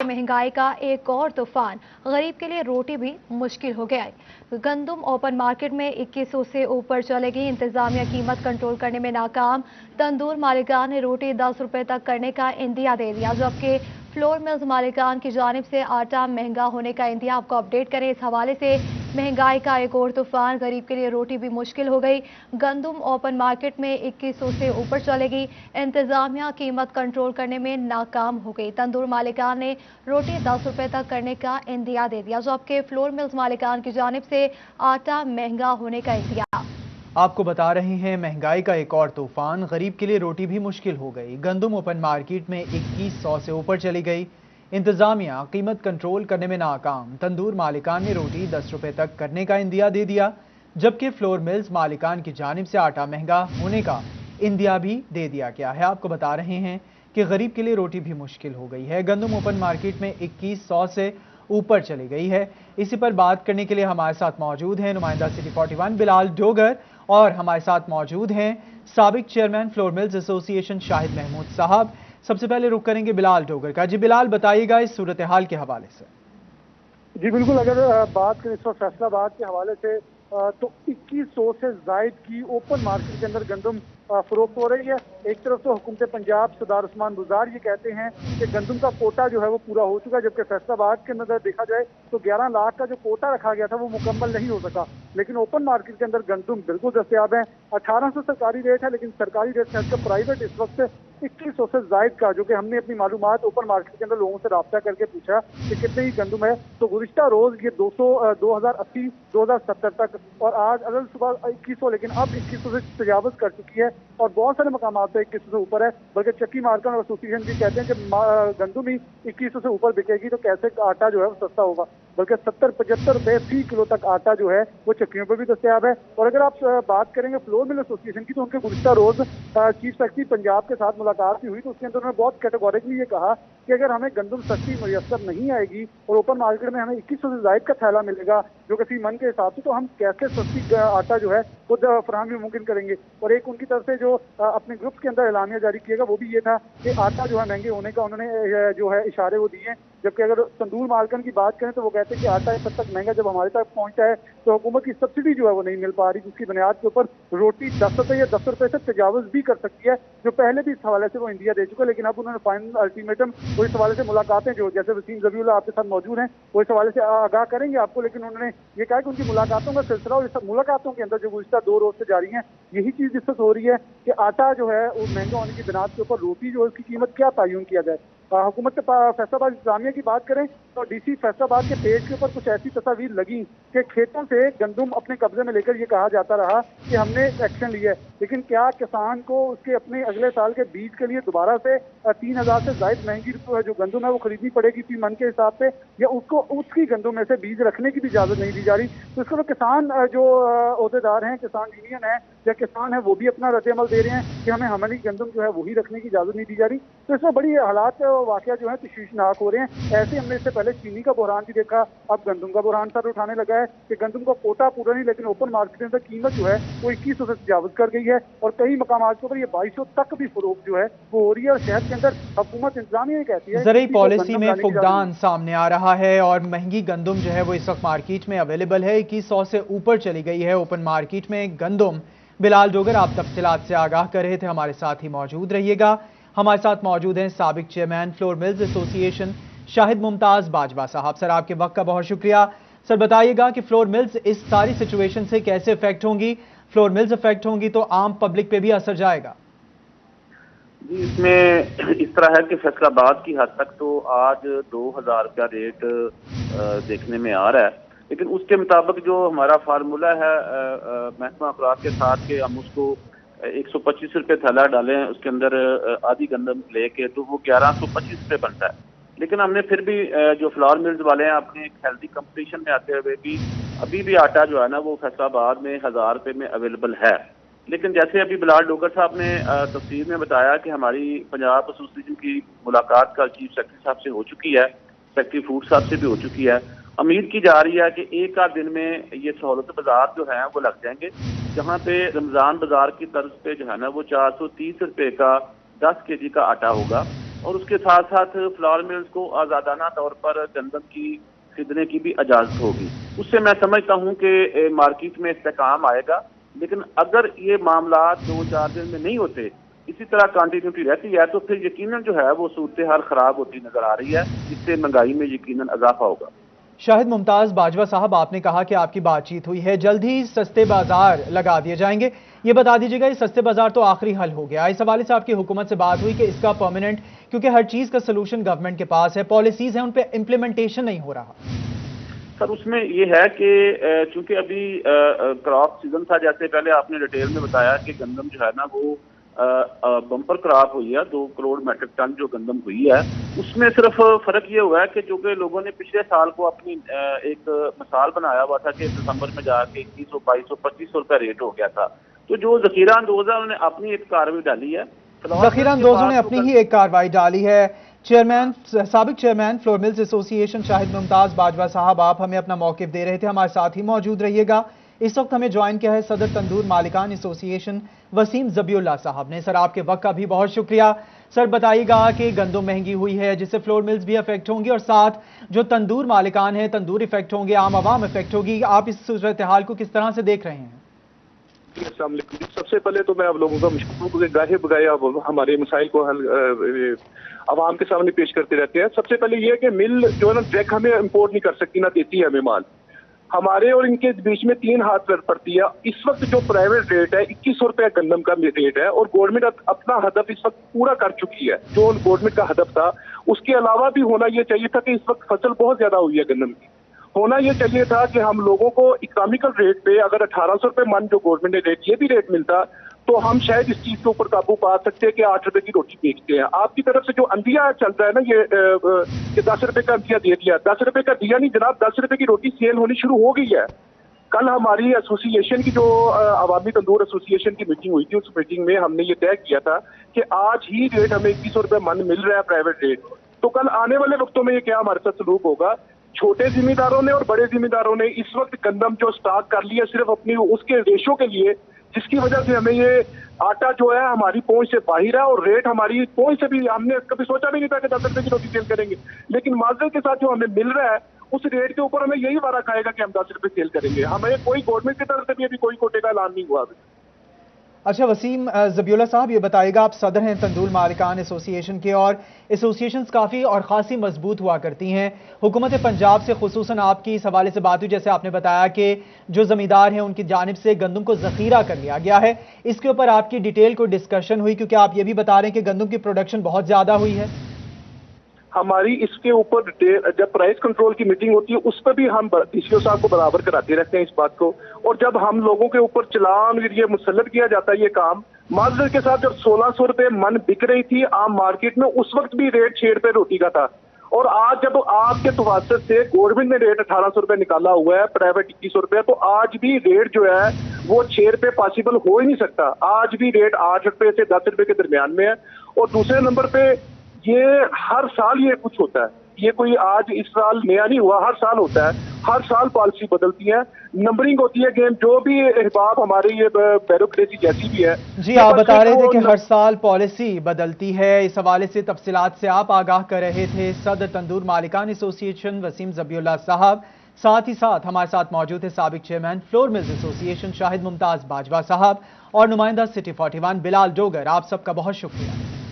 महंगाई का एक और तूफान, गरीब के लिए रोटी भी मुश्किल हो गया है। गंदम ओपन मार्केट में 2100 से ऊपर चलेगी। इंतजामिया कीमत कंट्रोल करने में नाकाम। तंदूर मालिकान ने रोटी 10 रुपए तक करने का इंदिया दे दिया, जबकि फ्लोर मिल्स मालिकान की जानिब से आटा महंगा होने का इंदिया। आपको अपडेट करें इस हवाले से। महंगाई का एक और तूफान, गरीब के लिए रोटी भी मुश्किल हो गई। गंदम ओपन मार्केट में 2100 से ऊपर चलेगी। इंतजामिया कीमत कंट्रोल करने में नाकाम हो गई। तंदूर मालिकान ने रोटी 10 रुपए तक करने का इंदिया दे दिया, जबकि फ्लोर मिल्स मालिकान की जानिब से आटा महंगा होने का इंदिया। आपको बता रहे हैं महंगाई का एक और तूफान, गरीब के लिए रोटी भी मुश्किल हो गई। गंदम ओपन मार्केट में 2100 से ऊपर चली गई। इंतजामिया कीमत कंट्रोल करने में नाकाम। तंदूर मालिकान ने रोटी 10 रुपए तक करने का इंदिया दे दिया, जबकि फ्लोर मिल्स मालिकान की जानिब से आटा महंगा होने का इंदिया भी दे दिया गया है। आपको बता रहे हैं कि गरीब के लिए रोटी भी मुश्किल हो गई है। गंदम ओपन मार्केट में 2100 से ऊपर चली गई है। इसी पर बात करने के लिए हमारे साथ मौजूद हैं नुमाइंदा सिटी 41 बिलाल डोगर, और हमारे साथ मौजूद हैं साबिक chairman flour mills association Shahid Mahmood साहब। सबसे पहले रुख करेंगे बिलाल डोगर का। जी बिलाल, बताइएगा इस सूरत हाल के हवाले से। जी बिल्कुल, अगर बात करें इस वक्त फैसलाबाद के हवाले से तो 2100 से जायद की ओपन मार्केट के अंदर गंदम फरोख्त हो रही है। एक तरफ तो हुकूमत पंजाब सरदार उस्मान बुज़दार ये कहते हैं कि गंदम का कोटा जो है वो पूरा हो चुका है, जबकि फैसलाबाद के अंदर देखा जाए तो 11 लाख का जो कोटा रखा गया था वो मुकम्मल नहीं हो सका। लेकिन ओपन मार्केट के अंदर गंदम बिल्कुल दस्तयाब है। 1800 सरकारी रेट है, लेकिन सरकारी रेट से हटकर प्राइवेट इस वक्त 2100 से जायद का, जो कि हमने अपनी मालूमात ओपन मार्केट के अंदर लोगों से राब्ता करके पूछा कि कितने ही गंदम है, तो गुज़िश्ता रोज ये 2080 2070 तक, और आज अगर सुबह 2100, लेकिन अब 2100 से तजावज कर चुकी है और बहुत सारे मकाम पे 2100 से ऊपर है। बल्कि चक्की मार्केट एसोसिएशन भी कहते हैं कि गंदम ही 2100 से ऊपर बिकेगी तो कैसे आटा जो है वो सस्ता होगा। बल्कि 70-75 रुपए फी किलो तक आटा जो है वो चक्कियों पर भी दस्तयाब है। और अगर आप बात करेंगे फ्लोर मिल एसोसिएशन की, तो उनके गुज़िश्ता रोज चीफ सेक्रेटरी पंजाब के साथ मुलाकात भी हुई, तो उसके अंदर उन्होंने बहुत कैटेगोरिकली ये कहा कि अगर हमें गंदम सस्ती मुयस्सर नहीं आएगी और ओपन मार्केट में हमें 2100 से जायद का थैला मिलेगा जो कि फी मन के हिसाब से, तो हम कैसे सस्ती आटा जो है खुद फराहमी मुमकिन करेंगे। और एक उनकी तरफ से जो अपने ग्रुप्स के अंदर एलानिया जारी किएगा वो भी ये था कि आटा जो है महंगे होने का उन्होंने जो है इशारे वो दिए। जबकि अगर तंदूर मार्कन की बात करें तो वो कहते हैं कि आटा इस हद तक महंगा जब हमारे तक पहुंचता है तो हुकूमत की सब्सिडी जो है वो नहीं मिल पा रही, जिसकी बुनियाद के ऊपर रोटी 10 रुपए या 10 रुपए से तजावज भी कर सकती है, जो पहले भी इस हवाले से वो इंडिया दे चुका है। लेकिन अब उन्होंने फाइनल अल्टीमेटम वो इस हवाले से मुलाकातें जो जैसे वसीम ज़बीउल्लाह आपके साथ मौजूद हैं वो इस हवाले से आगाह करेंगे आपको, लेकिन उन्होंने ये कहा कि उनकी मुलाकातों का सिलसिला और इस मुलाकातों के अंदर जो गुज़िश्ता 2 रोज से जारी है यही चीज डिस्कस हो रही है कि आटा जो है वो महंगा होने की बुनियाद के ऊपर रोटी जो है उसकी कीमत क्या तयन किया जाए। हुकूमत के फैसलाबाद इंतजामिया की बात करें तो डीसी फैसलाबाद के पेज के ऊपर कुछ ऐसी तस्वीर लगी कि खेतों से गंदम अपने कब्जे में लेकर ये कहा जाता रहा कि हमने एक्शन लिया है, लेकिन क्या किसान को उसके अपने अगले साल के बीज के लिए दोबारा से 3000 से जायद महंगी जो गंदम है वो खरीदनी पड़ेगी फी मन के हिसाब से, या उसको उसकी गंदम में से बीज रखने की भी इजाजत नहीं दी जा रही। तो इसको किसान जो अहदेदार हैं, किसान यूनियन है या किसान है, वो भी अपना रद्द-ए-अमल दे रहे हैं कि हमें हमारी गंदम जो है वही रखने की इजाजत नहीं दी जा रही। तो इसमें बड़ी हालात वाकया जो है तशवीशनाक हो रहे हैं। ऐसे हमने इससे पहले चीनी का बहरान भी देखा, अब गंदम का बहरान सर उठाने लगा है कि गंदम का कोटा पूरा नहीं, लेकिन ओपन मार्केट में कीमत जो है वो 2100 से तजावज कर गई है और कई मकाम के ऊपर ये 2200 तक भी फरोख्त जो है वो हो रही है। और शहर के अंदर हुकूमत इंतजामिया कहती है ज़रूरी पॉलिसी में फुकदान सामने आ रहा है और महंगी गंदम जो है वो इस वक्त मार्केट में अवेलेबल है। 2100 से ऊपर चली गई है ओपन मार्केट में गंदम। बिलाल डोगर आप तफसीलात से आगाह कर रहे थे, हमारे साथ ही मौजूद रहिएगा। हमारे साथ मौजूद हैं साबिक chairman flour mills association Shahid Mumtaz Bajwa साहब। सर आपके वक्त का बहुत शुक्रिया। सर बताइएगा कि फ्लोर मिल्स इस सारी सिचुएशन से कैसे इफेक्ट होंगी? फ्लोर मिल्स इफेक्ट होंगी तो आम पब्लिक पे भी असर जाएगा? जी, इसमें इस तरह है कि फैसलाबाद की हद तक तो आज 2000 रुपया रेट देखने में आ रहा है, लेकिन उसके मुताबिक जो हमारा फार्मूला है महकमा खुराक के साथ कि हम उसको 125 रुपये थैला डालें उसके अंदर आधी गंदम लेके, तो वो 1125 रुपये बनता है। लेकिन हमने फिर भी जो फ्लोर मिल्स वाले हैं अपने एक हेल्दी कंपटीशन में आते हुए भी अभी भी आटा जो है ना वो फैसलाबाद में 1000 रुपये में अवेलेबल है। लेकिन जैसे अभी बिलाल डोगर साहब ने तफसीर में बताया कि हमारी पंजाब एसोसिएशन की मुलाकात कल चीफ सेक्रेटरी साहब से हो चुकी है, सेक्रेटरी फूड साहब से भी हो चुकी है। उम्मीद की जा रही है कि एक आध दिन में ये सहूलत बाजार जो है वो लग जाएंगे, जहाँ पे रमज़ान बाजार की तर्ज पे जो है ना वो 430 रुपये का 10 kg का आटा होगा। اور اس کے ساتھ ساتھ فلاور ملز کو آزادانہ طور پر گندم کی خریدنے کی بھی اجازت ہوگی. اس سے میں سمجھتا ہوں کہ مارکیٹ میں استحکام آئے گا. لیکن اگر یہ معاملات 2-4 دن میں نہیں ہوتے، اسی طرح کنٹینیوٹی رہتی ہے، تو پھر یقیناً جو ہے وہ صورتحال خراب ہوتی نظر آ رہی ہے، جس سے مہنگائی میں یقیناً اضافہ ہوگا. شاہد ممتاز باجوہ صاحب، آپ نے کہا کہ آپ کی بات چیت ہوئی ہے، جلد ہی سستے بازار لگا دیے جائیں گے. یہ بتا دیجیے گا، یہ سستے بازار تو آخری حل ہو گیا، اس حوالے سے آپ کی حکومت سے بات ہوئی کہ اس کا پرماننٹ، کیونکہ ہر چیز کا سلوشن گورنمنٹ کے پاس ہے، پالیسیز ہیں، ان پہ امپلیمنٹیشن نہیں ہو رہا؟ سر اس میں یہ ہے کہ چونکہ ابھی کراپ سیزن تھا، جیسے پہلے آپ نے ڈیٹیل میں بتایا کہ گندم جو ہے نا وہ بمپر کراپ ہوئی ہے، 2 کروڑ میٹرک ٹن جو گندم ہوئی ہے. اس میں صرف فرق یہ ہوا ہے کہ جو کہ لوگوں نے پچھلے سال کو اپنی ایک مثال بنایا ہوا تھا کہ دسمبر میں جا کے 2100 2200 2500 روپے ریٹ ہو گیا تھا. تو جو ذخیرہ اندوز ہے انہوں نے اپنی ایک کارروائی ڈالی ہے. ذخیرہ اندوزوں نے اپنی ہی ایک کارروائی ڈالی ہے. سابق چیئرمین فلور ملز ایسوسی ایشن شاہد ممتاز باجوہ صاحب، آپ ہمیں اپنا موقف دے رہے تھے، ہمارے ساتھ ہی موجود رہیے گا. اس وقت ہمیں جوائن کیا ہے صدر تندور مالکان ایسوسی ایشن وسیم ذبیح اللہ صاحب نے. سر آپ کے وقت کا بھی بہت شکریہ. سر بتائیے گا کہ گندم مہنگی ہوئی ہے جس سے فلور ملز بھی افیکٹ ہوں گی، اور ساتھ جو تندور مالکان ہیں تندور افیکٹ ہوں گے، عام عوام افیکٹ ہوگی. آپ اس صورتحال کو کس طرح سے دیکھ رہے ہیں؟ السلام علیکم. سب سے پہلے تو میں آپ لوگوں کا مشکور ہوں کہ گاہے بگاہے آپ ہمارے مسائل کو حل عوام کے سامنے پیش کرتے رہتے ہیں. سب سے پہلے یہ ہے کہ مل جو ہے نا ڈائریکٹ ہمیں امپورٹ نہیں کر سکتی، نہ دیتی ہے ہمیں مال. ہمارے اور ان کے بیچ میں 3 ہاتھ پڑتی ہے. اس وقت جو پرائیویٹ ریٹ ہے 2100 روپے گندم کا ریٹ ہے، اور گورنمنٹ اپنا ہدف اس وقت پورا کر چکی ہے. جو گورنمنٹ کا ہدف تھا اس کے علاوہ بھی ہونا یہ چاہیے تھا کہ اس وقت فصل بہت زیادہ ہوئی ہے گندم کی. ہونا یہ چاہیے تھا کہ ہم لوگوں کو اکنامیکل ریٹ پہ اگر 1800 روپے من جو گورنمنٹ نے ریٹ، یہ بھی ریٹ ملتا تو ہم شاید اس چیز کے اوپر قابو پا سکتے کہ 8 روپے کی روٹی بیچتے ہیں. آپ کی طرف سے جو اندیا چل رہا ہے نا یہ کہ 10 روپے کا اندیا دے دیا، 10 روپے کا دیا نہیں جناب، 10 روپے کی روٹی سیل ہونی شروع ہو گئی ہے. کل ہماری ایسوسی ایشن کی جو عوامی تندور ایسوسی ایشن کی میٹنگ ہوئی تھی، اس میٹنگ میں ہم نے یہ طے کیا تھا کہ آج ہی ریٹ ہمیں 2100 روپے من مل رہا ہے پرائیویٹ ریٹ. تو کل آنے والے وقتوں میں یہ کیا ہمارے ساتھ سلوک ہوگا؟ چھوٹے ذمہ داروں نے اور بڑے ذمہ داروں نے اس وقت گندم جو سٹاک کر لیا صرف اپنی اس کے ریشو کے لیے، جس کی وجہ سے ہمیں یہ آٹا جو ہے ہماری پہنچ سے باہر ہے، اور ریٹ ہماری پہنچ سے بھی ہم نے کبھی سوچا بھی نہیں تھا کہ 10 روپے کی روٹی سیل کریں گے. لیکن معذرت کے ساتھ جو ہمیں مل رہا ہے اس ریٹ کے اوپر ہمیں یہی وعدہ کھائے گا کہ ہم 10 روپے سیل کریں گے. ہمیں کوئی گورنمنٹ کی طرف سے بھی ابھی کوئی کوٹے کا اعلان نہیں ہوا. اچھا وسیم ذبیح اللہ صاحب، یہ بتائیے گا، آپ صدر ہیں تندور مالکان ایسوسی ایشن کے، اور ایسوسی ایشنز کافی اور خاصی مضبوط ہوا کرتی ہیں. حکومت پنجاب سے خصوصاً آپ کی اس حوالے سے بات ہوئی، جیسے آپ نے بتایا کہ جو زمیندار ہیں ان کی جانب سے گندم کو ذخیرہ کر لیا گیا ہے. اس کے اوپر آپ کی ڈیٹیل کو ڈسکشن ہوئی، کیونکہ آپ یہ بھی بتا رہے ہیں کہ گندم کی پروڈکشن بہت زیادہ ہوئی ہے. ہماری اس کے اوپر جب پرائس کنٹرول کی میٹنگ ہوتی ہے اس پہ بھی ہم ڈی سی او صاحب کو برابر کراتے رہتے ہیں اس بات کو. اور جب ہم لوگوں کے اوپر چلان یہ مسلط کیا جاتا ہے یہ کام، معذرت کے ساتھ جب 1600 روپے من بک رہی تھی عام مارکیٹ میں، اس وقت بھی ریٹ 6 روپے روٹی کا تھا. اور آج جب آپ کے توسط سے گورنمنٹ نے ریٹ 1800 روپے نکالا ہوا ہے، پرائیویٹ 2100 روپے، تو آج بھی ریٹ جو ہے وہ 6 روپے پاسبل ہو ہی نہیں سکتا. آج بھی ریٹ 8 روپے سے 10 روپے کے درمیان میں ہے. اور دوسرے نمبر پہ یہ ہر سال یہ کچھ ہوتا ہے، یہ کوئی آج اس سال نیا نہیں ہوا، ہر سال ہوتا ہے. ہر سال پالیسی بدلتی ہے، نمبرنگ ہوتی ہے گیم، جو بھی احباب ہماری یہ بیوروکریسی جیسی بھی ہے. جی آپ بتا رہے تھے کہ ہر سال پالیسی بدلتی ہے. اس حوالے سے تفصیلات سے آپ آگاہ کر رہے تھے صدر تندور مالکان ایسوسی ایشن وسیم ذبیح اللہ صاحب. ساتھ ہی ساتھ ہمارے ساتھ موجود ہے سابق چیئرمین فلور ملز ایسوسی ایشن شاہد ممتاز باجوہ صاحب اور نمائندہ سٹی 41 بلال ڈوگر. آپ سب کا بہت شکریہ.